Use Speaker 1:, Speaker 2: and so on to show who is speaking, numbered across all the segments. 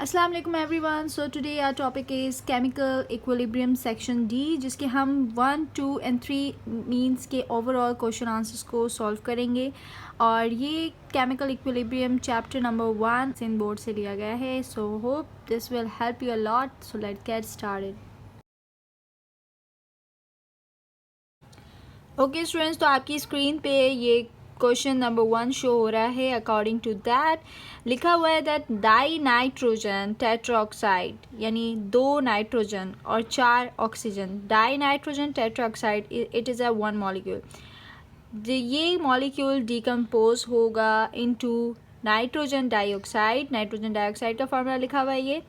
Speaker 1: अस्सलाम वालेकुम everyone. So today our topic is chemical equilibrium section D, जिसके हम 1, 2 एंड 3 मीन्स के ओवरऑल क्वेश्चन आंसर्स को सॉल्व करेंगे। और ये chemical equilibrium chapter number 1 in board से लिया गया है। So hope this will help you a lot. So let's get started. Okay students, तो आपकी स्क्रीन पे ये क्वेश्चन नंबर 1 शो हो रहा है। अकॉर्डिंग टू दैट लिखा हुआ है दैट डाई नाइट्रोजन टेट्राऑक्साइड, यानी 2 नाइट्रोजन और 4 oxygen, die nitrogen tetroxide, it is a one molecule. ये मॉलिक्यूल डिकम्पोज होगा into nitrogen dioxide. Nitrogen dioxide का फार्मूला लिखा हुआ है ये।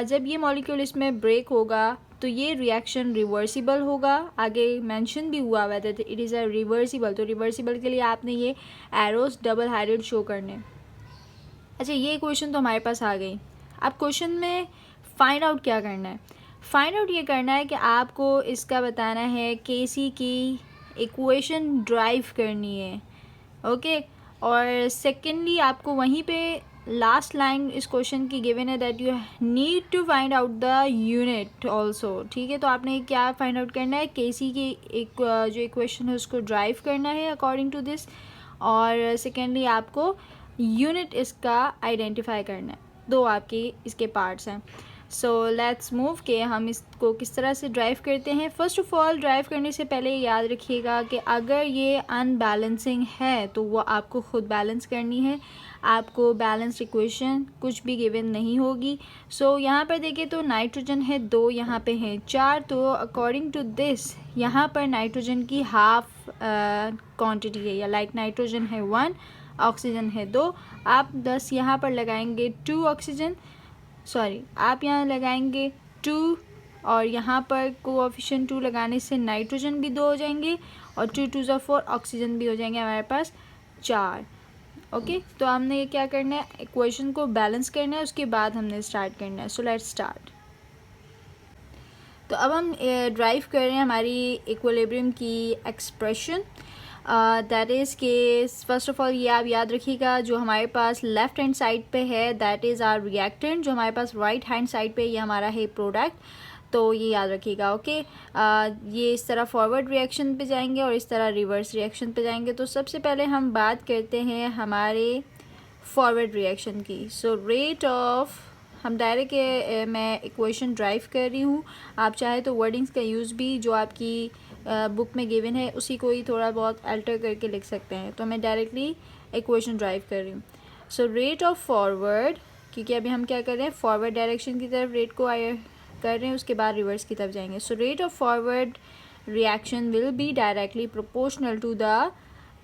Speaker 1: जब ये मॉलिक्यूल इसमें ब्रेक होगा तो ये रिएक्शन रिवर्सिबल होगा। आगे मेंशन भी हुआ है that it is a reversible. तो रिवर्सिबल के लिए आपने ये एरोस डबल हेडेड शो करने। अच्छा, ये क्वेश्चन तो हमारे पास आ गई। अब क्वेश्चन में फाइंड आउट क्या करना है? फाइंड आउट ये करना है कि आपको इसका बताना है केसी की इक्वेशन ड्राइव करनी है। ओके, और सेकेंडली आपको वहीं पे लास्ट लाइन इस क्वेश्चन की गिवन है that you need to find out the unit also. ठीक है, तो आपने क्या फाइंड आउट करना है? केसी की एक जो इक्वेशन है उसको ड्राइव करना है अकॉर्डिंग टू दिस, और सेकेंडली आपको यूनिट इसका आइडेंटिफाई करना है। दो आपके इसके पार्ट्स हैं। सो लेट्स मूव के हम इसको किस तरह से ड्राइव करते हैं। फर्स्ट ऑफ ऑल, ड्राइव करने से पहले याद रखिएगा कि अगर ये अनबैलेंसिंग है तो वो आपको खुद बैलेंस करनी है। आपको बैलेंस्ड इक्वेशन कुछ भी गिवन नहीं होगी। सो यहाँ पर देखिए तो नाइट्रोजन है 2, यहाँ पे है 4। तो अकॉर्डिंग टू दिस यहाँ पर नाइट्रोजन की हाफ क्वांटिटी है, या लाइक नाइट्रोजन है 1, ऑक्सीजन है 2। आप 10 यहाँ पर लगाएंगे 2 ऑक्सीजन, सॉरी आप यहाँ लगाएंगे 2, और यहाँ पर कोएफिशिएंट 2 लगाने से नाइट्रोजन भी 2 हो जाएंगे, और 2 2 ज़ा 4 ऑक्सीजन भी हो जाएंगे हमारे पास 4। ओके, तो हमने ये क्या करना है? इक्वेशन को बैलेंस करना है, उसके बाद हमने स्टार्ट करना है। So let's start. तो अब हम ड्राइव कर रहे हैं हमारी इक्विलिब्रियम की एक्सप्रेशन। दैट इज़ के फर्स्ट ऑफ ऑल ये आप याद रखिएगा, जो हमारे पास लेफ़्ट हैंड साइड पे है दैट इज़ आर रिएक्टेंट, जो हमारे पास राइट हैंड साइड पे ये हमारा है प्रोडक्ट। तो ये याद रखिएगा। ओके, ये इस तरह फॉरवर्ड रिएक्शन पे जाएंगे और इस तरह रिवर्स रिएक्शन पे जाएंगे। तो सबसे पहले हम बात करते हैं हमारे फॉरवर्ड रिएक्शन की। सो रेट ऑफ, हम डायरेक्ट मैं इक्वेशन ड्राइव कर रही हूँ। आप चाहे तो वर्डिंग्स का यूज़ भी जो आपकी बुक में गिवन है उसी को ही थोड़ा बहुत अल्टर करके लिख सकते हैं। तो मैं डायरेक्टली इक्वेशन ड्राइव कर रही हूँ। सो रेट ऑफ फॉरवर्ड, क्योंकि अभी हम क्या कर रहे हैं, फॉरवर्ड डायरेक्शन की तरफ रेट को कर रहे हैं, उसके बाद रिवर्स की तरफ जाएंगे। So rate of forward reaction will be directly proportional to the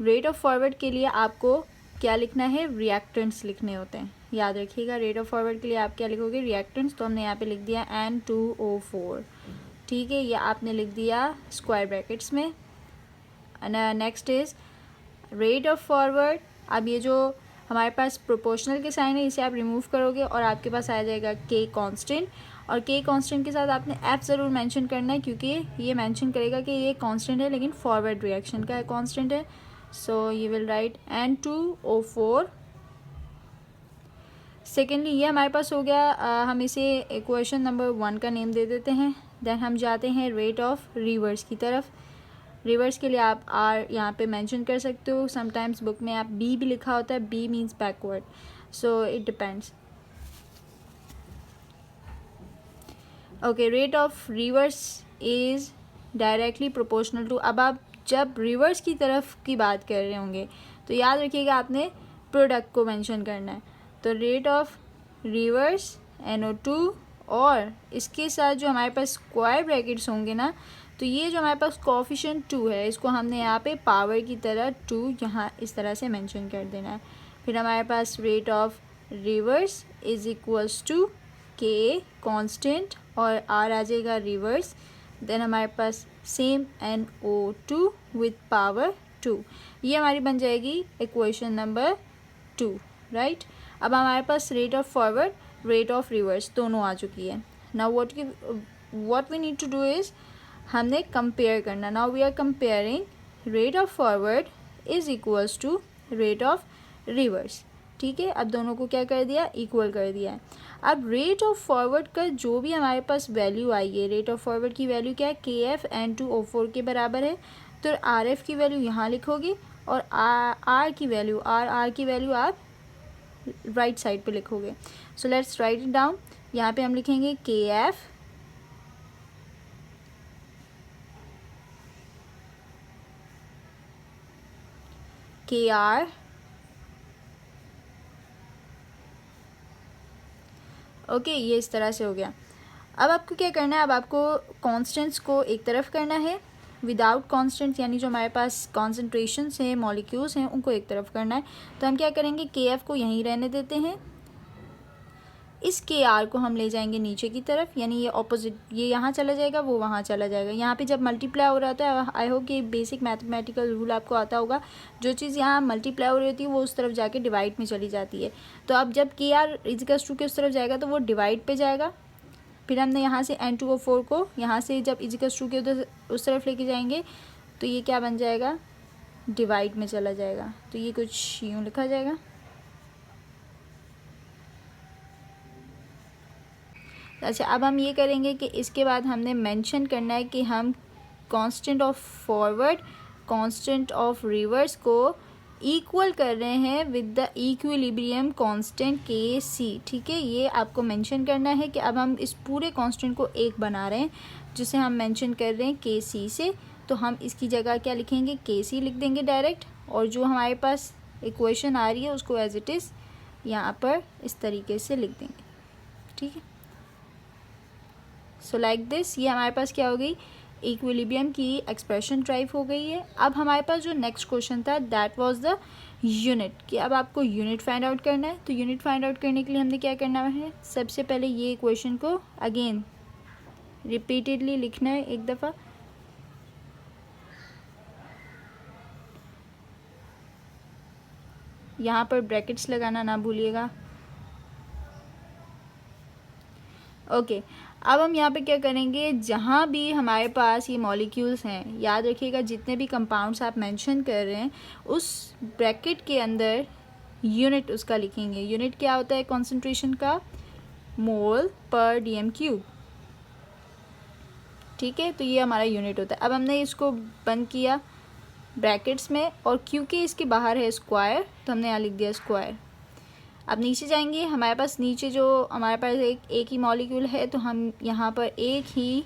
Speaker 1: rate of forward. के लिए आपको क्या लिखना है? रिएक्टेंट्स लिखने होते हैं, याद रखिएगा। रेट ऑफ फॉरवर्ड के लिए आप क्या लिखोगे? रिएक्टेंट्स। तो हमने यहाँ पे लिख दिया N2O4। ठीक है, ये आपने लिख दिया स्क्वायर ब्रैकेट्स में। Next is rate of forward. अब ये जो हमारे पास प्रोपोर्शनल के साइन है इसे आप रिमूव करोगे और आपके पास आ जाएगा K कांस्टेंट, और K कांस्टेंट के साथ आपने F ज़रूर मेंशन करना है, क्योंकि ये मेंशन करेगा कि ये कांस्टेंट है लेकिन फॉरवर्ड रिएक्शन का कांस्टेंट है। So you will write N2O4। Secondly ये हमारे पास हो गया। हम इसे इक्वेशन नंबर 1 का नेम दे देते हैं। देन हम जाते हैं रेट ऑफ रिवर्स की तरफ। रिवर्स के लिए आप आर यहाँ पे मेंशन कर सकते हो। समटाइम्स बुक में आप बी भी लिखा होता है, B means backward. So it depends. Okay, rate of reverse is directly proportional to. अब आप जब रिवर्स की तरफ की बात कर रहे होंगे तो याद रखिएगा आपने प्रोडक्ट को मेंशन करना है। तो रेट ऑफ रिवर्स NO2, और इसके साथ जो हमारे पास स्क्वायर ब्रैकेट्स होंगे ना, तो ये जो हमारे पास कोएफिशिएंट 2 है इसको हमने यहाँ पे पावर की तरह 2 यहाँ इस तरह से मेंशन कर देना है। फिर हमारे पास rate of reverse is equals to K constant और R आ जाएगा रिवर्स। देन हमारे पास सेम NO2 विथ पावर 2। ये हमारी बन जाएगी इक्वेशन नंबर 2, राइट। अब हमारे पास rate of forward, rate of reverse दोनों आ चुकी है। Now what we need to do is, हमने कंपेयर करना। Now we are comparing rate of forward is equals to rate of reverse. ठीक है, अब दोनों को क्या कर दिया, इक्वल कर दिया है। अब रेट ऑफ फॉरवर्ड का जो भी हमारे पास वैल्यू आई है, रेट ऑफ फॉरवर्ड की वैल्यू क्या है, KF N2O4 के बराबर है। तो RF की वैल्यू यहाँ लिखोगे और R की वैल्यू आप राइट साइड पे लिखोगे। So let's write it down. यहाँ पे हम लिखेंगे KF KR ओके, ये इस तरह से हो गया। अब आपको क्या करना है, अब आपको कॉन्स्टेंट्स को एक तरफ करना है, विदाउट कॉन्स्टेंट्स यानी जो हमारे पास कॉन्सेंट्रेशंस हैं, मॉलिक्यूल्स हैं, उनको एक तरफ करना है। तो हम क्या करेंगे, KF को यहीं रहने देते हैं, इस KR को हम ले जाएंगे नीचे की तरफ, यानी ये ऑपोजिट, ये यहाँ चला जाएगा, वो वहाँ चला जाएगा। यहाँ पे जब मल्टीप्लाई हो रहा होता है, आई होप कि बेसिक मैथमेटिकल रूल आपको आता होगा, जो चीज़ यहाँ मल्टीप्लाई हो रही होती है वो उस तरफ जाके डिवाइड में चली जाती है। तो अब जब KR इजिकल्स टू के उस तरफ जाएगा तो वो डिवाइड पे जाएगा। फिर हमने यहाँ से N2O4 को यहाँ से जब इजिकल्स टू के उधर उस तरफ लेके जाएंगे तो ये क्या बन जाएगा, डिवाइड में चला जाएगा। तो ये कुछ यूँ लिखा जाएगा। अच्छा, अब हम ये करेंगे कि इसके बाद हमने मेंशन करना है कि हम constant of forward, constant of reverse को इक्वल कर रहे हैं with the equilibrium constant KC। ठीक है, ये आपको मेंशन करना है कि अब हम इस पूरे कांस्टेंट को एक बना रहे हैं, जिसे हम मेंशन कर रहे हैं KC से। तो हम इसकी जगह क्या लिखेंगे, KC लिख देंगे डायरेक्ट, और जो हमारे पास इक्वेशन आ रही है उसको एज इट इज़ यहाँ पर इस तरीके से लिख देंगे। ठीक है, सो लाइक दिस, ये हमारे पास क्या हो गई, इक्विलिब्रियम की एक्सप्रेशन ड्राइव हो गई है। अब हमारे पास जो नेक्स्ट क्वेश्चन था दैट वाज द यूनिट, कि अब आपको यूनिट फाइंड आउट करना है। तो यूनिट फाइंड आउट करने के लिए हमने क्या करना है, सबसे पहले ये इक्वेशन को अगेन रिपीटेडली लिखना है एक दफ़ा। यहाँ पर ब्रैकेट्स लगाना ना भूलिएगा। ओके, अब हम यहाँ पे क्या करेंगे, जहाँ भी हमारे पास ये मॉलिक्यूल्स हैं, याद रखिएगा जितने भी कंपाउंड्स आप मेंशन कर रहे हैं उस ब्रैकेट के अंदर यूनिट उसका लिखेंगे। यूनिट क्या होता है कॉन्सेंट्रेशन का, मोल पर DM³। ठीक है, तो ये हमारा यूनिट होता है। अब हमने इसको बंद किया ब्रैकेट्स में, और क्योंकि इसके बाहर है स्क्वायर तो हमने यहाँ लिख दिया स्क्वायर। अब नीचे जाएंगे, हमारे पास नीचे जो हमारे पास एक ही मॉलिक्यूल है, तो हम यहाँ पर एक ही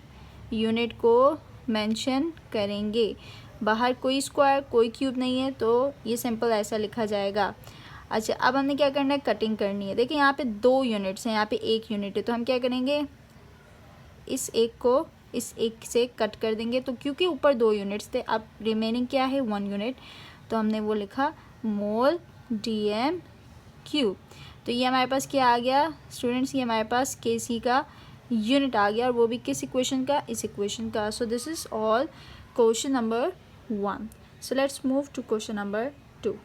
Speaker 1: यूनिट को मेंशन करेंगे। बाहर कोई स्क्वायर कोई क्यूब नहीं है, तो ये सिंपल ऐसा लिखा जाएगा। अच्छा, अब हमने क्या करना है, कटिंग करनी है। देखिए यहाँ पे 2 यूनिट्स हैं, यहाँ पे 1 यूनिट है, तो हम क्या करेंगे, इस एक को इस एक से कट कर देंगे। तो क्योंकि ऊपर 2 यूनिट्स थे, अब रिमेनिंग क्या है, 1 यूनिट, तो हमने वो लिखा मोल DM³। तो ये हमारे पास क्या आ गया स्टूडेंट्स, ये हमारे पास KC का यूनिट आ गया, और वो भी किस इक्वेशन का, इस इक्वेशन का। So this is all question number 1। So let's move to question number 2।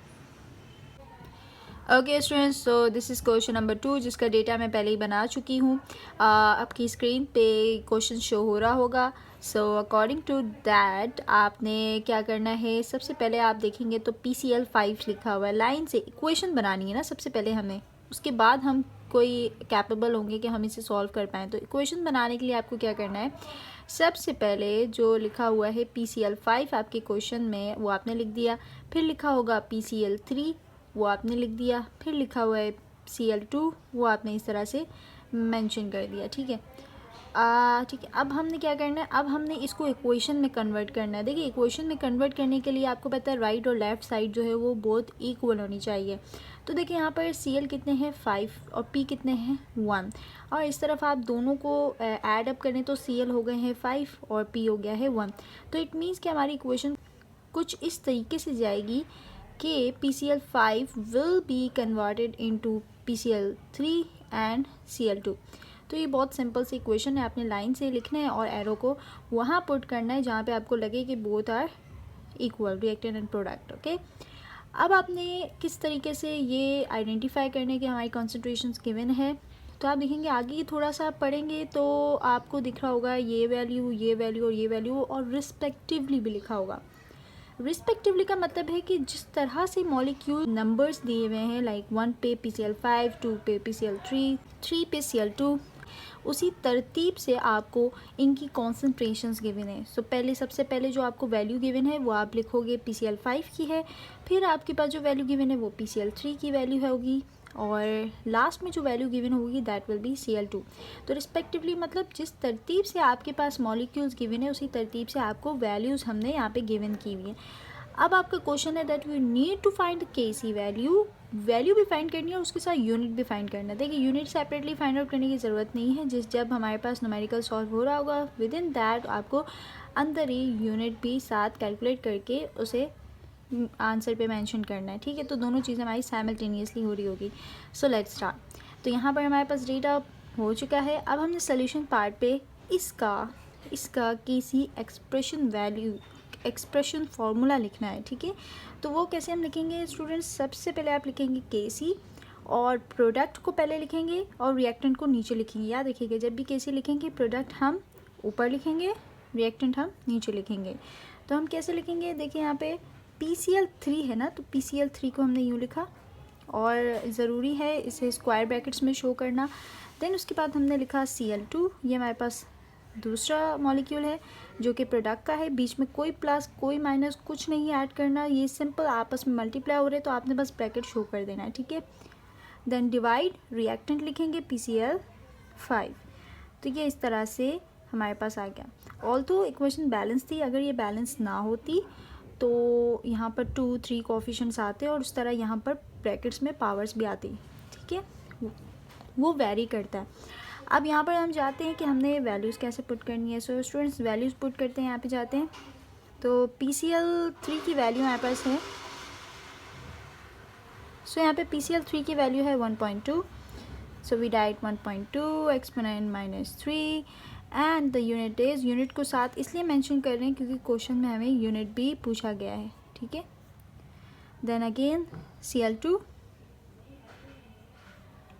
Speaker 1: Okay students, so this is question number 2, जिसका डेटा मैं पहले ही बना चुकी हूँ। आपकी स्क्रीन पे क्वेश्चन शो हो रहा होगा। सो अकॉर्डिंग टू दैट आपने क्या करना है, सबसे पहले आप देखेंगे तो PCl5 लिखा हुआ है। लाइन से इक्वेशन बनानी है ना सबसे पहले हमें, उसके बाद हम कोई कैपेबल होंगे कि हम इसे सॉल्व कर पाएँ। तो इक्वेशन बनाने के लिए आपको क्या करना है, सबसे पहले जो लिखा हुआ है PCl5 आपके क्वेश्चन में वो आपने लिख दिया, फिर लिखा होगा PCl3 वो आपने लिख दिया, फिर लिखा हुआ है Cl2 वो आपने इस तरह से मेंशन कर दिया। ठीक है, ठीक है। अब हमने क्या करना है, अब हमने इसको इक्वेशन में कन्वर्ट करना है। देखिए इक्वेशन में कन्वर्ट करने के लिए आपको पता है राइट और लेफ़्ट साइड जो है वो बहुत इक्वल होनी चाहिए। तो देखिए यहाँ पर Cl कितने हैं 5 और P कितने हैं 1, और इस तरफ आप दोनों को ऐड अप करें तो Cl हो गए हैं 5 और P हो गया है 1। तो इट मीन्स कि हमारी इक्वेशन कुछ इस तरीके से जाएगी कि PCl5 will be converted into PCl3 and Cl2। तो ये बहुत सिंपल सी इक्वेशन है, आपने लाइन से लिखना है और एरो को वहाँ पुट करना है जहाँ पे आपको लगे कि both are equal, reactant and product. Okay, अब आपने किस तरीके से ये आइडेंटिफाई करने के हमारी कॉन्सेंट्रेशंस गिवन है, तो आप देखेंगे आगे थोड़ा सा आप पढ़ेंगे तो आपको दिख रहा होगा ये वैल्यू और ये वैल्यू और रिस्पेक्टिवली भी लिखा होगा। रिस्पेक्टिवली का मतलब है कि जिस तरह से मॉलिक्यूल नंबर्स दिए हुए हैं, लाइक 1 पे PCl5, 2 पे PCl3, 3 पे Cl2, उसी तरतीब से आपको इनकी कॉन्सेंट्रेशंस गिवन है। सो पहले सबसे पहले जो आपको वैल्यू गिवन है वो आप लिखोगे PCl5 की है, फिर आपके पास जो वैल्यू गिवन है वो PCl3 की वैल्यू होगी, और लास्ट में जो वैल्यू गिवन होगी दैट विल बी Cl2। तो रिस्पेक्टिवली मतलब जिस तरतीब से आपके पास मॉलिक्यूल्स गिवन है उसी तरतीब से आपको वैल्यूज़ हमने यहाँ पे गिवन की हुई है। अब आपका क्वेश्चन है that you need to find the Kc value भी फाइंड करनी है और उसके साथ यूनिट भी फाइंड करना है। देखिए यूनिट सेपरेटली फाइंड आउट करने की ज़रूरत नहीं है, जब हमारे पास न्यूमेरिकल सॉल्व हो रहा होगा विद इन दैट आपको अंदर ही यूनिट भी साथ कैलकुलेट करके उसे आंसर पे मेंशन करना है, ठीक है। तो दोनों चीज़ें हमारी साइमल्टेनियसली हो रही होगी। So let's start. तो यहाँ पर हमारे पास डेटा हो चुका है। अब हमने सोल्यूशन पार्ट पे इसका Kc एक्सप्रेशन फार्मूला लिखना है, ठीक है। तो वो कैसे हम लिखेंगे स्टूडेंट्स, सबसे पहले आप लिखेंगे Kc और प्रोडक्ट को पहले लिखेंगे और रिएक्टेंट को नीचे लिखेंगे। याद रखिएगा जब भी Kc लिखेंगे प्रोडक्ट हम ऊपर लिखेंगे, रिएक्टेंट हम नीचे लिखेंगे। तो हम कैसे लिखेंगे, देखिए यहाँ पे PCl3 है ना, तो PCl3 को हमने यूँ लिखा और ज़रूरी है इसे स्क्वायर ब्रैकेट्स में शो करना। देन उसके बाद हमने लिखा Cl2, ये हमारे पास दूसरा मॉलिक्यूल है जो कि प्रोडक्ट का है, बीच में कोई प्लस कोई माइनस कुछ नहीं ऐड करना, ये सिंपल आपस में मल्टीप्लाई हो रहे तो आपने बस ब्रैकेट शो कर देना है, ठीक है। देन डिवाइड, रिएक्टेंट लिखेंगे PCl5। तो ये इस तरह से हमारे पास आ गया। ऑल्दो इक्वेशन बैलेंस थी, अगर ये बैलेंस ना होती तो यहाँ पर 2 3 कोएफिशिएंट्स आते और उस तरह यहाँ पर ब्रैकेट्स में पावर्स भी आती, ठीक है, वो वेरी करता है। अब यहाँ पर हम जाते हैं कि हमने वैल्यूज़ कैसे पुट करनी है। सो स्टूडेंट्स वैल्यूज़ पुट करते हैं, यहाँ पे जाते हैं तो PCl3 की वैल्यू हमारे पास है। सो यहाँ पे PCl3 की वैल्यू है 1.2। So we write 1.2 exponent -3 and the unit is, unit को साथ इसलिए मेंशन कर रहे हैं क्योंकि क्वेश्चन में हमें यूनिट भी पूछा गया है, ठीक है। Then again Cl2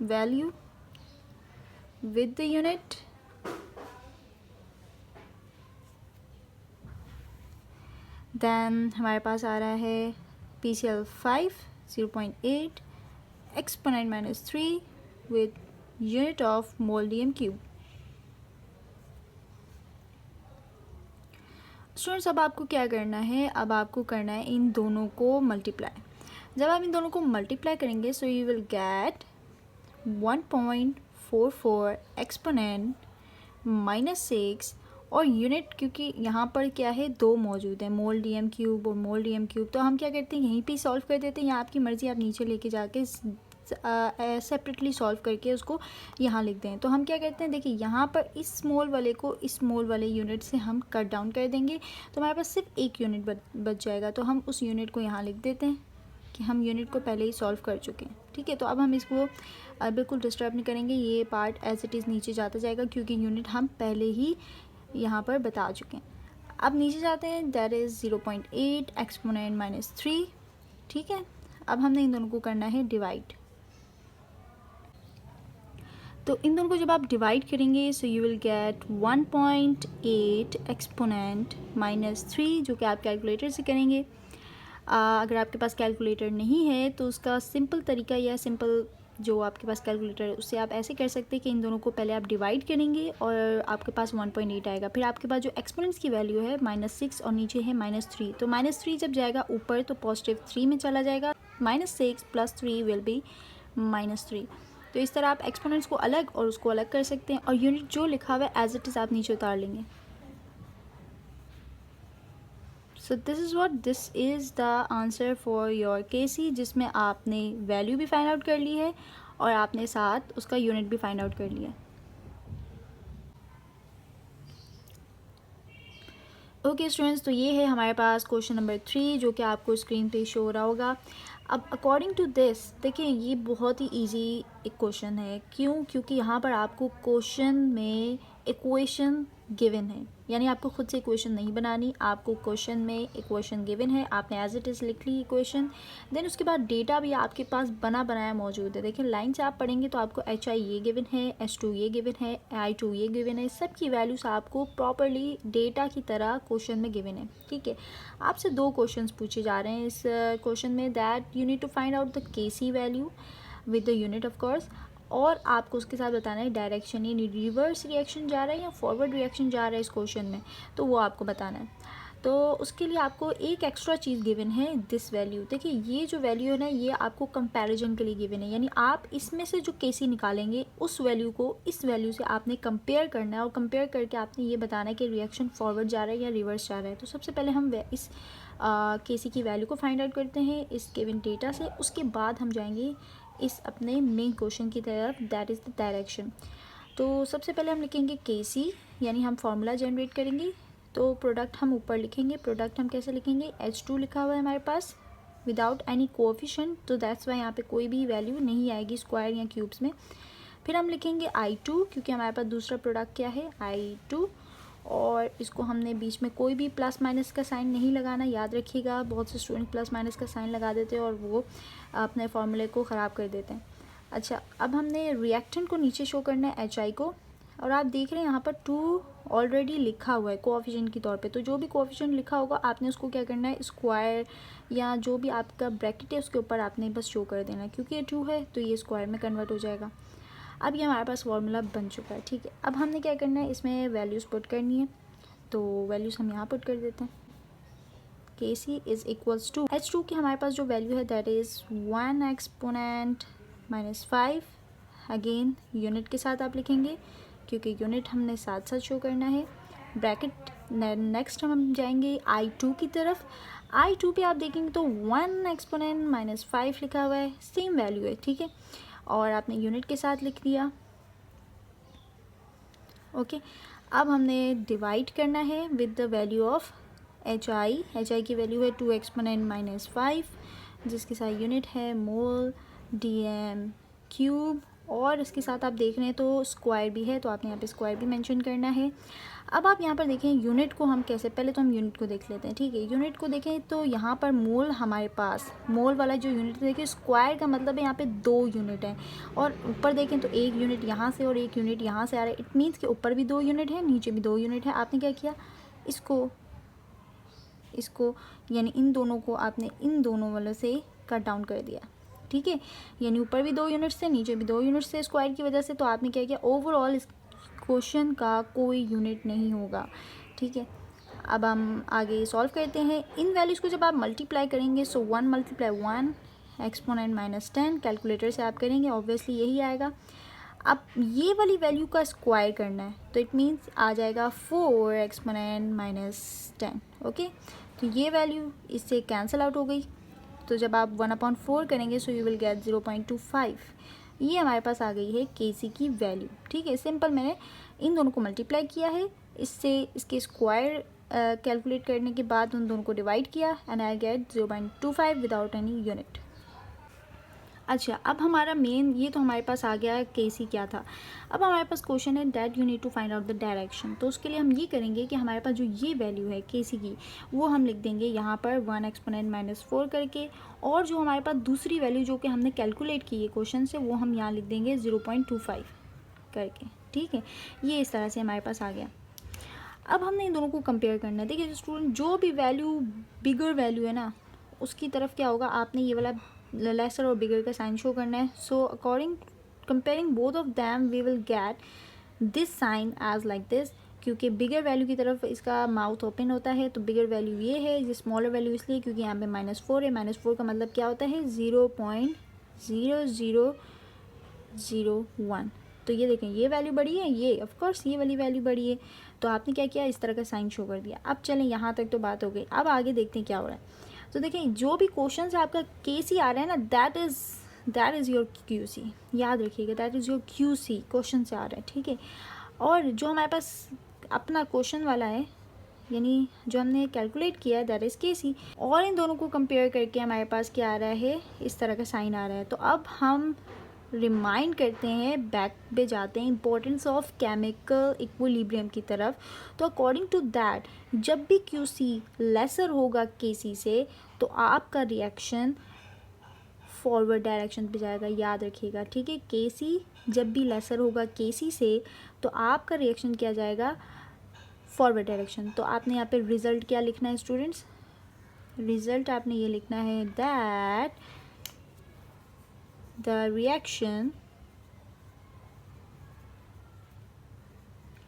Speaker 1: value with the unit, then हमारे पास आ रहा है PCl5 0.8 exponent -3 with unit of mole DM3। Students अब आपको क्या करना है, अब आपको करना है इन दोनों को मल्टीप्लाई। जब आप इन दोनों को मल्टीप्लाई करेंगे so you will get 1.44 exponent -6 और यूनिट, क्योंकि यहाँ पर क्या है दो मौजूद है, मोल DM3 और मोल DM3, तो हम क्या करते हैं यहीं पे सॉल्व कर देते हैं, या आपकी मर्ज़ी आप नीचे लेके जाके सेपरेटली सॉल्व करके उसको यहाँ लिख दें। तो हम क्या करते हैं, देखिए यहाँ पर इस स्मॉल वाले को इस स्मॉल वाले यूनिट से हम कट डाउन कर देंगे तो हमारे पास सिर्फ एक यूनिट बच जाएगा। तो हम उस यूनिट को यहाँ लिख देते हैं कि हम यूनिट को पहले ही सॉल्व कर चुके हैं, ठीक है। तो अब हम इसको बिल्कुल डिस्टर्ब नहीं करेंगे, ये पार्ट एज इट इज़ नीचे जाता जाएगा क्योंकि यूनिट हम पहले ही यहाँ पर बता चुके हैं। अब नीचे जाते हैं, दैट इज़ 0.8 एक्सपोनेंट -3, ठीक है। अब हमने इन दोनों को करना है डिवाइड। तो इन दोनों को जब आप डिवाइड करेंगे so you will get 1.8 exponent -3, जो कि आप कैलकुलेटर से करेंगे। अगर आपके पास कैलकुलेटर नहीं है तो उसका सिंपल तरीका या सिंपल जो आपके पास कैलकुलेटर है उससे आप ऐसे कर सकते हैं कि इन दोनों को पहले आप डिवाइड करेंगे और आपके पास 1.8 आएगा। फिर आपके पास जो एक्सपोनेंट्स की वैल्यू है -6 और नीचे है -3, तो -3 जब जाएगा ऊपर तो +3 में चला जाएगा, -6 + 3 विल बी -3। तो इस तरह आप एक्सपोनेंट्स को अलग और उसको अलग कर सकते हैं और यूनिट जो लिखा हुआ है एज इट इज़ आप नीचे उतार लेंगे। सो this is the answer for your Kc, जिसमें आपने वैल्यू भी फाइंड आउट कर ली है और आपने साथ उसका यूनिट भी फाइंड आउट कर लिया। ओके स्टूडेंट्स, तो ये है हमारे पास क्वेश्चन नंबर 3 जो कि आपको स्क्रीन पे शो हो रहा होगा। अब अकॉर्डिंग टू दिस देखिए ये बहुत ही इजी एक क्वेश्चन है, क्यों, क्योंकि यहाँ पर आपको क्वेश्चन में इक्वेशन गिवन है, यानी आपको खुद से इक्वेशन नहीं बनानी, आपको क्वेश्चन में इक्वेशन गिवन है, आपने एज इट इज़ लिख ली इक्वेशन, देन उसके बाद डेटा भी आपके पास बना बनाया मौजूद है। देखिए लाइन से आप पढ़ेंगे तो आपको एच आई ये गिवन है, एच टू ये गिवन है, आई टू ये गिवन है, सब की वैल्यूज़ आपको प्रॉपरली डेटा की तरह क्वेश्चन में गिवन है। ठीक है, आपसे 2 क्वेश्चन पूछे जा रहे हैं इस क्वेश्चन में, that you need to find out the K C value with the unit of course, और आपको उसके साथ बताना है डायरेक्शन, यानी रिवर्स रिएक्शन जा रहा है या फॉरवर्ड रिएक्शन जा रहा है इस क्वेश्चन में, तो वो आपको बताना है। तो उसके लिए आपको एक एक्स्ट्रा चीज़ गिवन है, दिस वैल्यू। देखिए ये जो वैल्यू है ना, ये आपको कंपैरिजन के लिए गिवन है, यानी आप इसमें से जो केसी निकालेंगे उस वैल्यू को इस वैल्यू से आपने कंपेयर करना है, और कंपेयर करके आपने ये बताना है कि रिएक्शन फॉरवर्ड जा रहा है या रिवर्स जा रहा है। तो सबसे पहले हम इस केसी की वैल्यू को फाइंड आउट करते हैं इस गिवन डेटा से, उसके बाद हम जाएंगे इस अपने मेन क्वेश्चन की तरफ, दैट इज़ द डायरेक्शन। तो सबसे पहले हम लिखेंगे के सी, यानी हम फार्मूला जनरेट करेंगे। तो प्रोडक्ट हम ऊपर लिखेंगे, प्रोडक्ट हम कैसे लिखेंगे, एच टू लिखा हुआ है हमारे पास विदाउट एनी कोएफिशिएंट, तो दैट्स वाई यहाँ पे कोई भी वैल्यू नहीं आएगी स्क्वायर या क्यूब्स में। फिर हम लिखेंगे आई टू, क्योंकि हमारे पास दूसरा प्रोडक्ट क्या है, आई टू, और इसको हमने बीच में कोई भी प्लस माइनस का साइन नहीं लगाना, याद रखिएगा बहुत से स्टूडेंट प्लस माइनस का साइन लगा देते हैं और वो अपने फॉर्मूले को ख़राब कर देते हैं। अच्छा, अब हमने रिएक्टेंट को नीचे शो करना है एच आई को, और आप देख रहे हैं यहाँ पर 2 ऑलरेडी लिखा हुआ है कोएफिशिएंट के तौर पे, तो जो भी कोएफिशिएंट लिखा होगा आपने उसको क्या करना है, स्क्वायर या जो भी आपका ब्रैकेट है उसके ऊपर आपने बस शो कर देना है, क्योंकि ये 2 है तो ये स्क्वायर में कन्वर्ट हो जाएगा। अब ये हमारे पास फार्मूला बन चुका है। ठीक है, अब हमने क्या करना है, इसमें वैल्यूज़ पुट करनी है, तो वैल्यूज़ हम यहाँ पुट कर देते हैं। K C is equals to H two की हमारे पास जो वैल्यू है that is 1 exponent minus 5, again unit के साथ आप लिखेंगे क्योंकि यूनिट हमने साथ साथ शो करना है, ब्रैकेट। नेक्स्ट हम जाएंगे आई टू की तरफ, आई टू पे आप देखेंगे तो 1 एक्सपोनेंट माइनस 5 लिखा हुआ है, सेम वैल्यू है। ठीक है, और आपने यूनिट के साथ लिख दिया। ओके, अब हमने डिवाइड करना है with the value of H I की वैल्यू है 2 एक्सपोनेंट माइनस 5, जिसके साथ यूनिट है मोल डी एम क्यूब, और इसके साथ आप देख रहे हैं तो स्क्वायर भी है, तो आपने यहाँ पे स्क्वायर भी मेंशन करना है। अब आप यहाँ पर देखें यूनिट को हम कैसे, पहले तो हम यूनिट को देख लेते हैं। ठीक है, यूनिट को देखें तो यहाँ पर मोल हमारे पास, मोल वाला जो यूनिट है, देखिए स्क्वायर का मतलब है यहाँ पे 2 यूनिट है, और ऊपर देखें तो 1 यूनिट यहाँ से और 1 यूनिट यहाँ से आ रहा है, इट मीन्स कि ऊपर भी 2 यूनिट है, नीचे भी 2 यूनिट है। आपने क्या किया, इसको यानी इन दोनों को आपने इन दोनों वालों से कट डाउन कर दिया। ठीक है, यानी ऊपर भी 2 यूनिट्स से, नीचे भी 2 यूनिट्स से स्क्वायर की वजह से, तो आपने क्या किया, ओवरऑल इस क्वेश्चन का कोई यूनिट नहीं होगा। ठीक है, अब हम आगे सॉल्व करते हैं। इन वैल्यूज़ को जब आप मल्टीप्लाई करेंगे, सो 1 × 1 एक्सपोनेंट माइनस 10, कैलकुलेटर से आप करेंगे, ऑब्वियसली यही आएगा। अब ये वाली वैल्यू का स्क्वायर करना है, तो इट मीन्स आ जाएगा 4 एक्सपोनेंट माइनस 10। ओके, तो ये वैल्यू इससे कैंसिल आउट हो गई, तो जब आप 1/4 करेंगे सो यू विल गेट 0.25। ये हमारे पास आ गई है के सी की वैल्यू। ठीक है, सिंपल मैंने इन दोनों को मल्टीप्लाई किया है, इससे इसके स्क्वायर कैलकुलेट करने के बाद उन दोनों को डिवाइड किया, and I get 0.25 without any unit. अच्छा, अब हमारा मेन, ये तो हमारे पास आ गया के सी क्या था। अब हमारे पास क्वेश्चन है that you need to find out the direction. तो उसके लिए हम ये करेंगे कि हमारे पास जो ये वैल्यू है के सी की, वो हम लिख देंगे यहाँ पर 1 एक्सपोनेंट माइनस 4 करके, और जो हमारे पास दूसरी वैल्यू जो कि हमने कैलकुलेट की है क्वेश्चन से, वो हम यहाँ लिख देंगे 0.25 करके। ठीक है, ये इस तरह से हमारे पास आ गया। अब हमने इन दोनों को कंपेयर करना है। देखिए स्टूडेंट, जो भी वैल्यू बिगर वैल्यू है ना, उसकी तरफ क्या होगा, आपने ये वाला लेसर और बिगर का साइन शो करना है। So according comparing both of them we will get this sign as like this, क्योंकि बिगर वैल्यू की तरफ इसका माउथ ओपन होता है, तो बिगर वैल्यू ये है, ये स्मॉलर वैल्यू इसलिए क्योंकि यहाँ पे -4 है। -4 का मतलब क्या होता है, 0.0001। तो ये देखें, ये वैल्यू बड़ी है, ये ऑफ कोर्स ये वाली वैल्यू बड़ी है, तो आपने क्या किया, इस तरह का साइन शो कर दिया। अब चलें, यहाँ तक तो बात हो गई, अब आगे देखते हैं क्या हो रहा है। तो देखें, जो भी क्वेश्चन से आपका के सी आ रहा है ना, that is your Q C, याद रखिएगा, that is your Q C question से आ रहा है। ठीक है, और जो हमारे पास अपना क्वेश्चन वाला है, यानी जो हमने कैलकुलेट किया है, दैट इज़ के सी, और इन दोनों को कंपेयर करके हमारे पास क्या आ रहा है, इस तरह का साइन आ रहा है। तो अब हम रिमाइंड करते हैं, बैक पे जाते हैं इम्पोर्टेंस ऑफ केमिकल इक्विलिब्रियम की तरफ। तो अकॉर्डिंग टू दैट जब भी QC लेसर होगा KC से तो आपका रिएक्शन फॉरवर्ड डायरेक्शन पे जाएगा, याद रखिएगा, ठीक है। KC जब भी लेसर होगा KC से तो आपका रिएक्शन क्या जाएगा, फॉरवर्ड डायरेक्शन। तो आपने यहाँ पे रिजल्ट क्या लिखना है स्टूडेंट्स, रिजल्ट आपने ये लिखना है that the reaction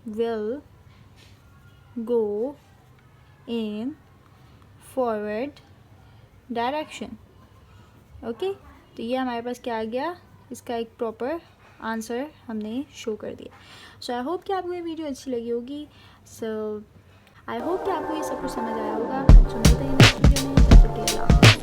Speaker 1: will go in forward direction। Okay, तो ये हमारे पास क्या आ गया, इसका एक प्रॉपर आंसर हमने शो कर दिया। सो आई होप कि आपको ये वीडियो अच्छी लगी होगी। सो आई होप कि आपको ये सब कुछ समझ आया होगा। सो मिलते हैं नेक्स्ट वीडियो में, तब तक के लिए अल्लाह हाफ़िज़।